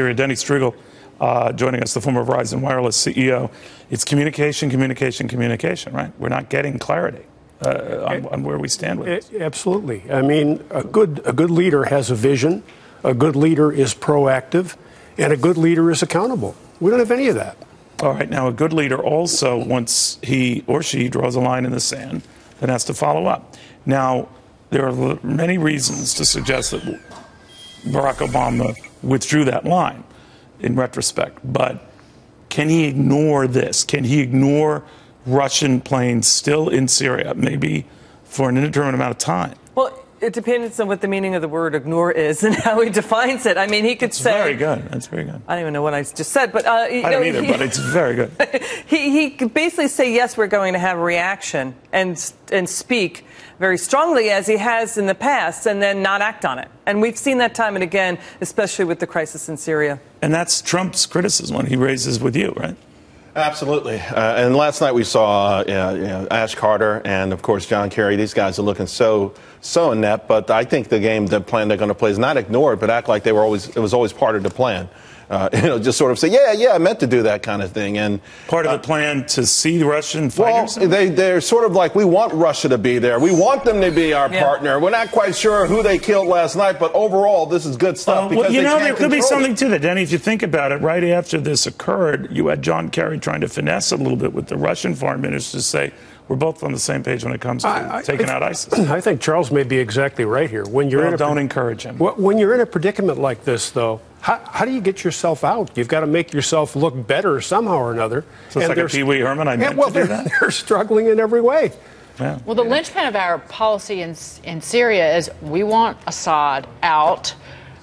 Syria. Denny Strigl joining us, the former Verizon Wireless CEO. It's communication, communication, communication, right? We're not getting clarity on where we stand with this. Absolutely. I mean, a good leader has a vision, a good leader is proactive, and a good leader is accountable. We don't have any of that. All right. Now, a good leader also, once he or she draws a line in the sand, then has to follow up. Now, there are many reasons to suggest that Barack Obama withdrew that line in retrospect. But can he ignore this? Can he ignore Russian planes still in Syria, maybe for an indeterminate amount of time? Well, it depends on what the meaning of the word ignore is and how he defines it. I mean, he could say... Very good. That's very good. I don't even know what I just said, but... I don't either, but it's very good. He could basically say, yes, we're going to have a reaction and speak very strongly, as he has in the past, and then not act on it. And we've seen that time and again, especially with the crisis in Syria. And that's Trump's criticism when he raises with you, right? Absolutely. And last night we saw Ash Carter and, of course, John Kerry. These guys are looking so inept. But I think the plan they're going to play is not ignore it, but act like it was always part of the plan. Just sort of say, yeah, I meant to do that kind of thing. And part of the plan to see the Russian fighters? Well, they're sort of like, we want Russia to be there. We want them to be our partner. We're not quite sure who they killed last night, but overall, this is good stuff. Well, there could be something to that, Denny. If you think about it, right after this occurred, you had John Kerry trying to finesse a little bit with the Russian foreign minister to say, we're both on the same page when it comes to taking out ISIS. I think Charles may be exactly right here. When you're don't encourage him. When you're in a predicament like this, though, how do you get yourself out? You've got to make yourself look better somehow or another. So it's like a Pee Wee Herman. I meant to do that. They're struggling in every way. Yeah. Well, the linchpin of our policy in Syria is we want Assad out.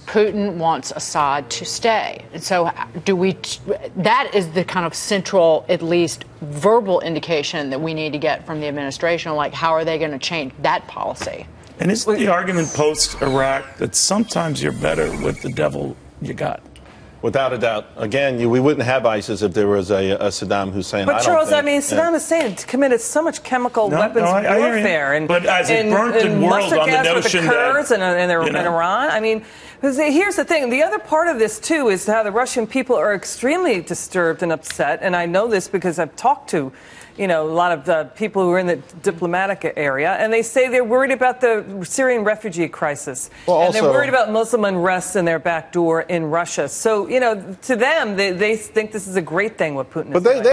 Putin wants Assad to stay. And so that is the kind of central, at least verbal indication that we need to get from the administration, like how are they going to change that policy? And isn't the argument post-Iraq that sometimes you're better with the devil you got? Without a doubt. Again, we wouldn't have ISIS if there was a Saddam Hussein. But Charles, Saddam Hussein committed so much chemical weapons warfare, but as it burnt the world on the notion the Kurds and Iran. I mean, here's the thing. The other part of this too is how the Russian people are extremely disturbed and upset, and I know this because I've talked to a lot of the people who are in the diplomatic area, and they say they're worried about the Syrian refugee crisis. Well, and they're worried about Muslim unrest in their back door in Russia. So, to them, they think this is a great thing what Putin is doing.